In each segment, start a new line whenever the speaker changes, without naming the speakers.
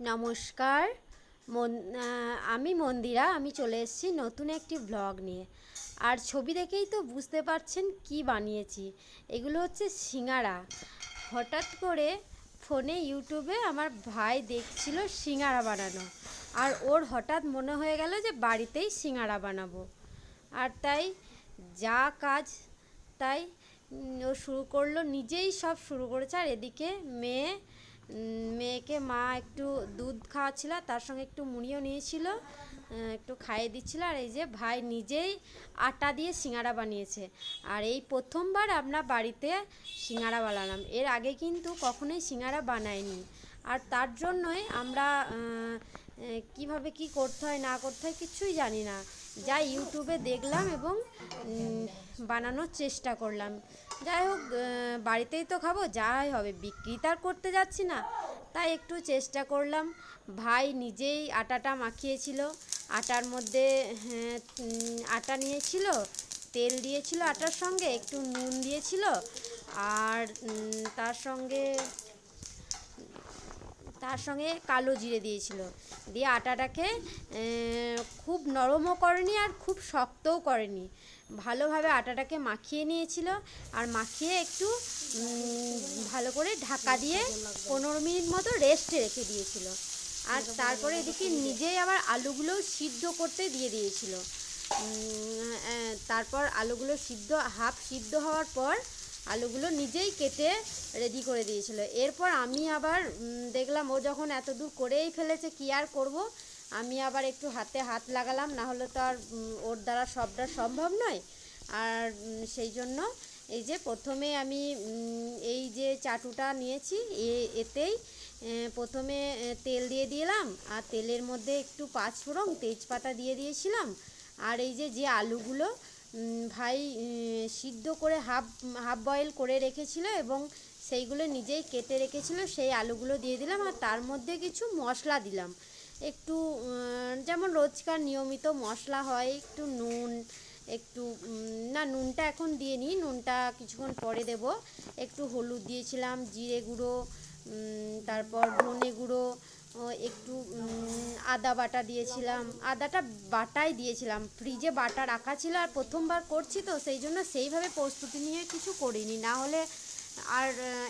নমস্কার। আমি মন্দিরা। আমি চলে এসেছি নতুন একটি ব্লগ নিয়ে। আর ছবি দেখেই তো বুঝতে পারছেন কি বানিয়েছি। এগুলো হচ্ছে সিঙাড়া। হঠাৎ করে ফোনে ইউটিউবে আমার ভাই দেখছিল সিঙাড়া বানানো, আর ওর হঠাৎ মনে হয়ে গেল যে বাড়িতেই সিঙাড়া বানাবো। আর তাই যা কাজ তাই ও শুরু করলো, নিজেই সব শুরু করেছে। আর এদিকে মেয়েকে মা একটু দুধ খাওয়াচ্ছিল, তার সঙ্গে একটু মুড়িও নিয়েছিল, একটু খাইয়ে দিচ্ছিল। আর এই যে ভাই নিজেই আটা দিয়ে সিঙাড়া বানিয়েছে। আর এই প্রথমবার আমরা বাড়িতে সিঙাড়া বানালাম, এর আগে কিন্তু কখনোই সিঙাড়া বানাইনি। আর তার জন্যই আমরা কিভাবে কি করতে হয় না করতে হয় কিছুই জানি না, যা ইউটিউবে দেখলাম এবং বানানোর চেষ্টা করলাম। যাই হোক, বাড়িতেই তো খাবো, যাই হবে, বিক্রি তো আর করতে যাচ্ছি না, তাই একটু চেষ্টা করলাম। ভাই নিজেই আটাটা মাখিয়েছিল, আটার মধ্যে আটা নিয়েছিল, তেল দিয়েছিল, আটার সঙ্গে একটু নুন দিয়েছিল, আর তার সঙ্গে কালো জিরে দিয়েছিল। দিয়ে আটাটাকে খুব নরমও করেনি আর খুব শক্তও করেনি, ভালোভাবে আটাটাকে মাখিয়ে নিয়েছিল। আর মাখিয়ে একটু ভালো করে ঢাকা দিয়ে 15 মিনিট মতো রেস্টে রেখে দিয়েছিল। আর তারপরে এদিকে নিজেই আবার আলুগুলোও সিদ্ধ করতে দিয়ে দিয়েছিল। তারপর আলুগুলো হাফ সিদ্ধ হওয়ার পর আলুগুলো নিজেই কেটে রেডি করে দিয়েছিল। এরপর আমি আবার দেখলাম ও যখন এত দূর করেই ফেলেছে, কি আর করব, আমি আবার একটু হাতে হাত লাগালাম, না হলে তো আর ওর দ্বারা সবটা সম্ভব নয়। আর সেই জন্য এই যে প্রথমে আমি এই যে চাটুটা নিয়েছি, এতেই প্রথমে তেল দিয়ে দিলাম, আর তেলের মধ্যে একটু পাঁচফোড়ন তেজপাতা দিয়ে দিয়েছিলাম। আর এই যে আলুগুলো ভাই সিদ্ধ করে হাফ হাফ বয়েল করে রেখেছিল এবং সেইগুলো নিজেই কেটে রেখেছিল, সেই আলুগুলো দিয়ে দিলাম। আর তার মধ্যে কিছু মশলা দিলাম, একটু যেমন রোজকার নিয়মিত মশলা হয়, একটু নুন, একটু না, নুনটা এখন দিয়ে নিই, নুনটা কিছুক্ষণ পরে দেব। একটু হলুদ দিয়েছিলাম, জিরে গুঁড়ো, তারপর ধনে গুঁড়ো, একটু আদা বাটা দিয়েছিলাম। আদাটা বাটাই দিয়েছিলাম, ফ্রিজে বাটা রাখা ছিল, আর প্রথমবার করছি তো সেই জন্য সেইভাবে প্রস্তুতি নিয়ে কিছু করিনি, না হলে আর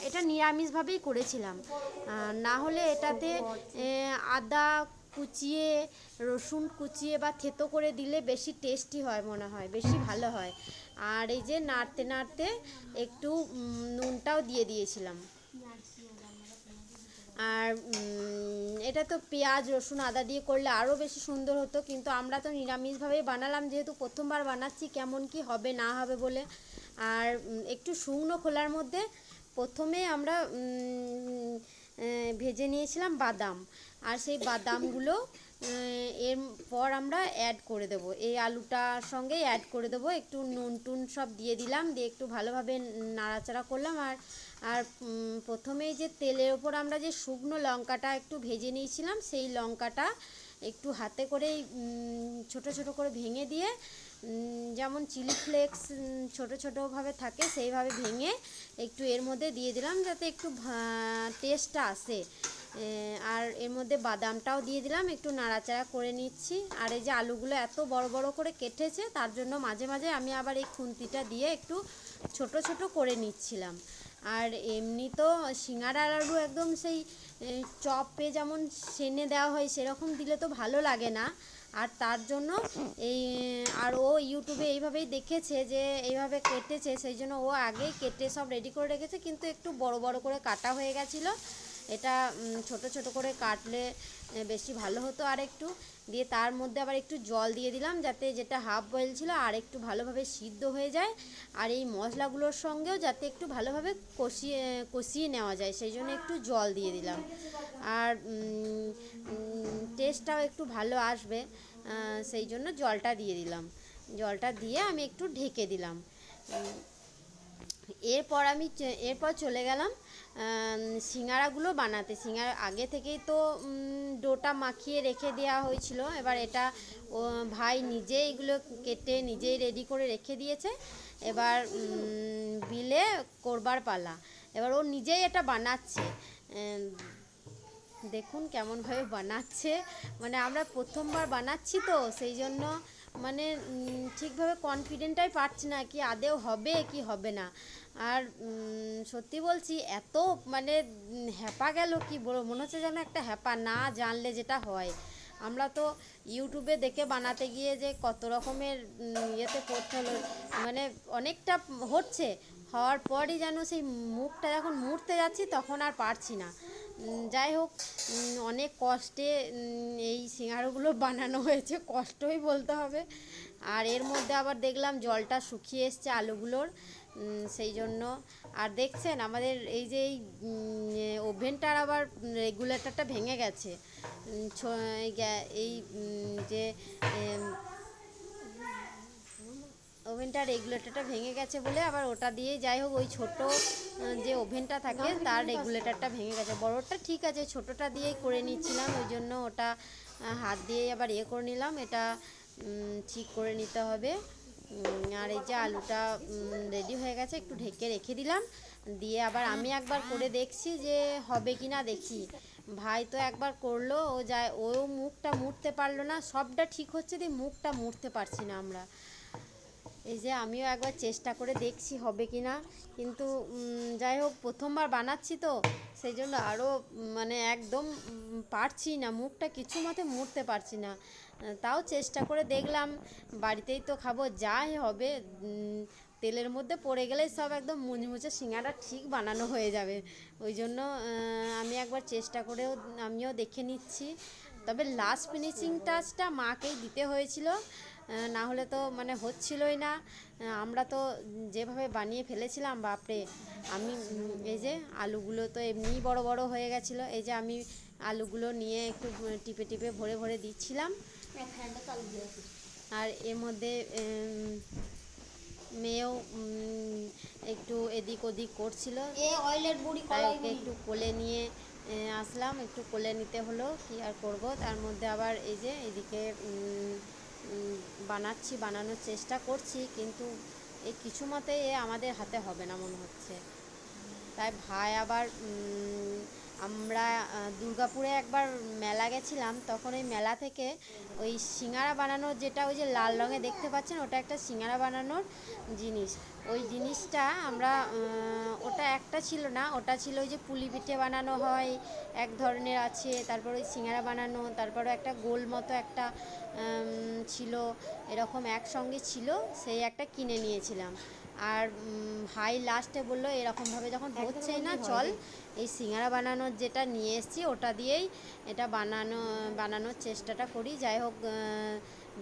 এটা নিরামিষভাবেই করেছিলাম। না হলে এটাতে আদা কুচিয়ে, রসুন কুচিয়ে বা থেতো করে দিলে বেশি টেস্টি হয়, মনে হয় বেশি ভালো হয়। আর এই যে নাড়তে নাড়তে একটু নুনটাও দিয়ে দিয়েছিলাম। আর এটা তো পেঁয়াজ রসুন আদা দিয়ে করলে আরও বেশি সুন্দর হতো, কিন্তু আমরা তো নিরামিষভাবেই বানালাম, যেহেতু প্রথমবার বানাচ্ছি, কেমন কি হবে না হবে বলে। আর একটু শুকনো খোলার মধ্যে প্রথমে আমরা ভেজে নিয়েছিলাম বাদাম, আর সেই বাদামগুলো এরপর আমরা অ্যাড করে দেবো, এই আলুটার সঙ্গে অ্যাড করে দেবো। একটু নুন টুন সব দিয়ে দিলাম, দিয়ে একটু ভালোভাবে নাড়াচাড়া করলাম। আর আর প্রথমেই যে তেলের ওপর আমরা যে শুকনো লঙ্কাটা একটু ভেজে নিয়েছিলাম, সেই লঙ্কাটা একটু হাতে করেই ছোট ছোট করে ভেঙে দিয়ে, যেমন চিলি ফ্লেক্স ছোট ছোটোভাবে থাকে সেইভাবে ভেঙে একটু এর মধ্যে দিয়ে দিলাম, যাতে একটু টেস্টটা আসে। আর এর মধ্যে বাদামটাও দিয়ে দিলাম, একটু নাড়াচাড়া করে নিচ্ছি। আর এই যে আলুগুলো এত বড় বড় করে কেটেছে, তার জন্য মাঝে মাঝে আমি আবার এই খুন্তিটা দিয়ে একটু ছোট ছোট করে নিচ্ছিলাম। আর এমনি তো সিঙাড়ার আলু একদম সেই চপে যেমন সেনে দেওয়া হয় সেরকম দিলে তো ভালো লাগে না। আর তার জন্য এই আর ও ইউটিউবে এইভাবেই দেখেছে যে এইভাবে কেটেছে, সেই জন্য ও আগেই কেটে সব রেডি করে রেখেছে, কিন্তু একটু বড় বড় করে কাটা হয়ে গেছিলো। এটা ছোট ছোট করে কাটলে বেশি ভালো হতো। আর একটু দিয়ে তার মধ্যে আবার একটু জল দিয়ে দিলাম, যাতে যেটা হাফ বয়েল ছিল আর একটু ভালোভাবে সিদ্ধ হয়ে যায়, আর এই মশলাগুলোর সঙ্গেও যাতে একটু ভালোভাবে কষিয়ে নেওয়া যায়, সেই জন্য একটু জল দিয়ে দিলাম। আর টেস্টটাও একটু ভালো আসবে, সেই জন্য জলটা দিয়ে দিলাম। জলটা দিয়ে আমি একটু ঢেকে দিলাম। এরপর চলে গেলাম সিঙাড়াগুলো বানাতে। সিঙাড়া আগে থেকেই তো ডোটা মাখিয়ে রেখে দেওয়া হয়েছিল, এবার এটা ও ভাই নিজে এগুলো কেটে নিজেই রেডি করে রেখে দিয়েছে। এবার বিলে করবার পালা, এবার ও নিজেই এটা বানাচ্ছে। দেখুন কেমনভাবে বানাচ্ছে, মানে আমরা প্রথমবার বানাচ্ছি তো সেই জন্য মানে ঠিকভাবে কনফিডেন্টটাই পাচ্ছি না কি আদেও হবে কি হবে না। আর সত্যি বলছি এত মানে হ্যাপা গেল কি বলবো, মনে হচ্ছে যেন একটা হ্যাপা, না জানলে যেটা হয়। আমরা তো ইউটিউবে দেখে বানাতে গিয়ে যে কত রকমের ইয়েতে করতে হলো, মানে অনেকটা হচ্ছে, হওয়ার পরই যেন সেই মুখটা যখন মুড়তে যাচ্ছি তখন আর পারছি না। যাই হোক, অনেক কষ্টে এই সিঙ্গারাগুলো বানানো হয়েছে, কষ্টই বলতে হবে। আর এর মধ্যে আবার দেখলাম জলটা শুকিয়ে এসছে আলুগুলোর, সেই জন্য। আর দেখছেন আমাদের এই যে এই ওভেনটার আবার রেগুলেটরটা ভেঙে গেছে। এই যে ওভেনটার রেগুলেটরটা ভেঙে গেছে বলে আবার ওটা দিয়ে, যাই হোক ওই ছোট যে ওভেনটা থাকে তার রেগুলেটরটা ভেঙে গেছে। বড়টা ঠিক আছে, ছোটোটা দিয়েই করে নিচ্ছিলাম, ওই জন্য ওটা হাত দিয়েই আবার করে নিলাম। এটা ঠিক করে নিতে হবে। আর এই যে আলুটা রেডি হয়ে গেছে, একটু ঢেকে রেখে দিলাম, দিয়ে আবার আমি একবার করে দেখছি যে হবে কি না দেখি। ভাই তো একবার করলো, ও মুখটা মুড়তে পারলো না, সবটা ঠিক হচ্ছে দিয়ে মুখটা মুড়তে পারছি না আমরা। এই যে আমিও একবার চেষ্টা করে দেখছি হবে কি না, কিন্তু যাই হোক প্রথমবার বানাচ্ছি তো সেই জন্য আরও মানে একদম পারছি না, মুখটা কিছু মতে মুড়তে পারছি না। তাও চেষ্টা করে দেখলাম, বাড়িতেই তো খাবো, যাই হবে তেলের মধ্যে পড়ে গেলেই সব একদম মুচমুচে সিঙ্গারা ঠিক বানানো হয়ে যাবে। ওই জন্য আমি একবার চেষ্টা করেও আমিও দেখে নিচ্ছি। তবে লাস্ট ফিনিশিং টাচটা মাকেই দিতে হয়েছিল, না হলে তো মানে হচ্ছিলই না। আমরা তো যেভাবে বানিয়ে ফেলেছিলাম বাপরে। আমি এই যে আলুগুলো তো এমনিই বড় বড় হয়ে গেছিলো, এই যে আমি আলুগুলো নিয়ে একটু টিপে টিপে ভরে ভরে দিচ্ছিলাম। আর এর মধ্যে মেয়েও একটু এদিক ওদিক করছিল, তাই ওকে একটু কোলে নিয়ে আসলাম, একটু কোলে নিতে হলো, কি আর করব। তার মধ্যে আবার এই যে এদিকে বানানোর চেষ্টা করছি, কিন্তু এই কিছু মতে আমাদের হাতে হবে না মনে হচ্ছে। তাই ভাই আবার আমরা দুর্গাপুরে একবার মেলা গেছিলাম, তখন ওই মেলা থেকে ওই সিঙ্গারা বানানোর যেটা ওই যে লাল রঙে দেখতে পাচ্ছেন ওটা একটা সিঙ্গারা বানানোর জিনিস। ওই জিনিসটা আমরা ওটা একটা ছিল না, ওটা ছিল ওই যে পুলি পিঠে বানানো হয় এক ধরনের আছে, তারপর ওই সিঙ্গারা বানানো, তারপরে একটা গোল মতো একটা ছিল, এরকম একসঙ্গে ছিল, সেই একটা কিনে নিয়েছিলাম। আর ভাই লাস্টে বললো এরকমভাবে যখন হচ্ছেই না, চল এই সিঙ্গারা বানানোর যেটা নিয়ে এসেছি ওটা দিয়েই এটা বানানোর চেষ্টাটা করি। যাই হোক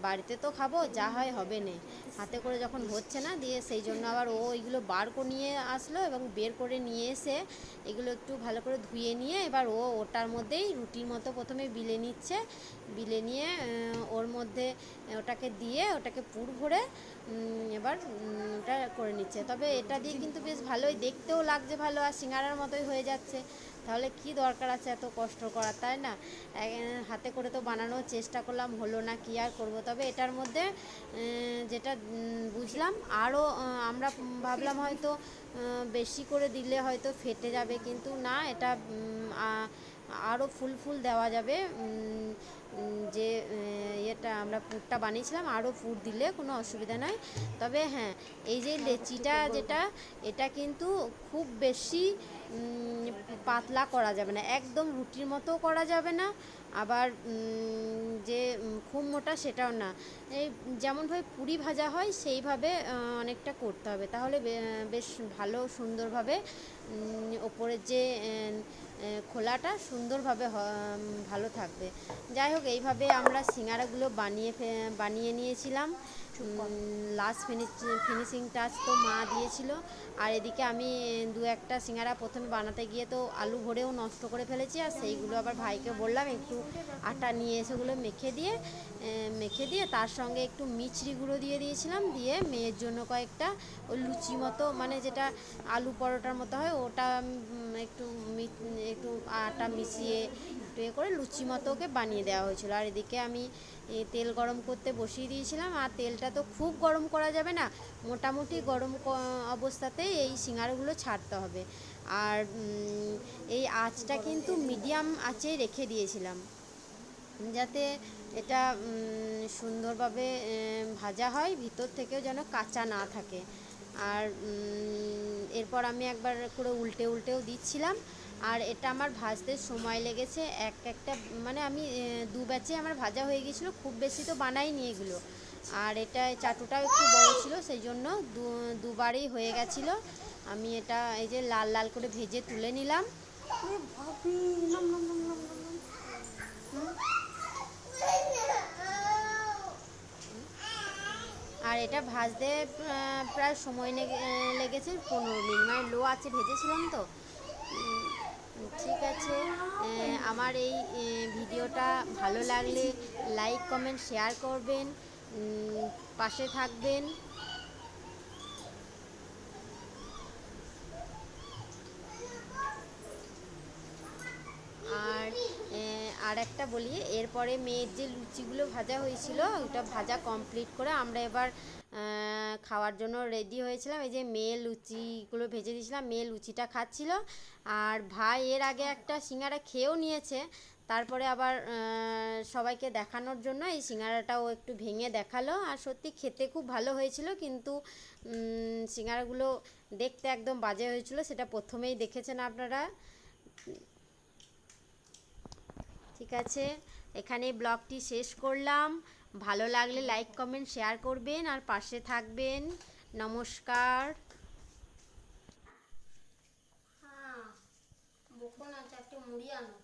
বাড়িতে তো খাবো, যা হয় হবে না, হাতে করে যখন হচ্ছে না, দিয়ে সেই জন্য আবার ও এইগুলো বার করে নিয়ে আসলো, এবং বের করে নিয়ে এসে এগুলো একটু ভালো করে ধুয়ে নিয়ে এবার ওটার মধ্যেই রুটির মতো প্রথমে বিলে নিচ্ছে, বিলে নিয়ে ওর মধ্যে ওটাকে দিয়ে ওটাকে পুর ভরে এবার ওটা করে নিচ্ছে। তবে এটা দিয়ে কিন্তু বেশ ভালোই দেখতেও লাগছে, ভালো, আর সিঙ্গারার মতোই হয়ে যাচ্ছে। তাহলে কি দরকার আছে এত কষ্ট করার, তাই না? হাতে করে তো বানানোর চেষ্টা করলাম, হলো না, কি আর করব। তবে এটার মধ্যে যেটা বুঝলাম, আরও আমরা ভাবলাম হয়তো বেশি করে দিলে হয়তো ফেটে যাবে, কিন্তু না, এটা আরও ফুল ফুল দেওয়া যাবে। যে এটা আমরা পুরটা বানিয়েছিলাম, আরও পুর দিলে কোনো অসুবিধা নয়। তবে হ্যাঁ, এই যে লেচিটা যেটা, এটা কিন্তু খুব বেশি পাতলা করা যাবে না, একদম রুটির মতো করা যাবে না, আবার যে খুব মোটা সেটাও না। এই যেমনভাবে পুরি ভাজা হয় সেইভাবে অনেকটা করতে হবে, তাহলে বেশ ভালো সুন্দরভাবে ওপরের যে খোলাটা সুন্দরভাবে ভালো থাকবে। যাই হোক এইভাবে আমরা সিঙ্গারাগুলো বানিয়ে নিয়েছিলাম। লাস্ট ফিনিশিং টাচ তো মা দিয়েছিল। আর এদিকে আমি দু একটা সিঙ্গারা প্রথমে বানাতে গিয়ে তো আলু ভরেও নষ্ট করে ফেলেছি, আর সেইগুলো আবার ভাইকে বললাম একটু আটা নিয়ে এসে ওগুলো মেখে দিয়ে তার সঙ্গে একটু মিচড়ি গুঁড়ো দিয়ে দিয়েছিলাম, দিয়ে মেয়ের জন্য কয়েকটা ওই লুচি মতো, মানে যেটা আলু পরোটার মতো হয়, ওটা একটু একটু আটা মিশিয়ে একটু করে লুচি মতো ওকে বানিয়ে দেওয়া হয়েছিল। আর এদিকে আমি তেল গরম করতে বসিয়ে দিয়েছিলাম, আর তেলটা তো খুব গরম করা যাবে না, মোটামুটি গরম অবস্থাতেই এই সিঙ্গারাগুলো ছাড়তে হবে। আর এই আঁচটা কিন্তু মিডিয়াম আঁচে রেখে দিয়েছিলাম, যাতে এটা সুন্দরভাবে ভাজা হয়, ভিতর থেকেও যেন কাঁচা না থাকে। আর এরপর আমি একবার করে উল্টে উল্টেও দিচ্ছিলাম। আর এটা আমার ভাজতে সময় লেগেছে একটা, মানে আমি দু ব্যাচে আমার ভাজা হয়ে গিয়েছিলো, খুব বেশি তো বানাইনি এগুলো। আর এটা চাটুটাও একটু বড় ছিল, সেই জন্য দুবারই হয়ে গেছিলো। আমি এটা এই যে লাল লাল করে ভেজে তুলে নিলাম। আর এটা ভাজতে প্রায় সময় লেগেছে 15 মিনিট, মানে লো আছে ভেজেছিলাম তো। ঠিক আছে, আমার এই ভিডিওটা ভালো লাগলে লাইক কমেন্ট শেয়ার করবেন, পাশে থাকবেন। আর আর একটা বলি, এরপরে মেয়ের যে লুচিগুলো ভাজা হয়েছিল ওটা ভাজা কমপ্লিট করে আমরা এবার খাওয়ার জন্য রেডি হয়েছিলাম। এই যে মেয়ে লুচিগুলো ভেজে দিয়েছিলাম, মেয়ে লুচিটা খাচ্ছিল। আর ভাই এর আগে একটা সিঙ্গারা খেয়েও নিয়েছে, তারপরে আবার সবাইকে দেখানোর জন্য এই সিঙ্গারাটাও একটু ভেঙে দেখালো। আর সত্যি খেতে খুব ভালো হয়েছিল, কিন্তু সিঙ্গারাগুলো দেখতে একদম বাজে হয়েছিল, সেটা প্রথমেই দেখেছেন আপনারা। ঠিক আছে, এখানে ব্লগটি শেষ করলাম। ভালো লাগলে লাইক কমেন্ট শেয়ার করবেন আর পাশে থাকবেন। নমস্কার। হ্যাঁ, বকো না, চারটে মুড়ি আনো।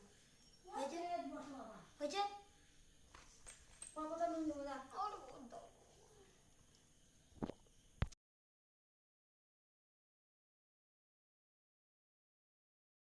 হয়েছে? হয়েছে?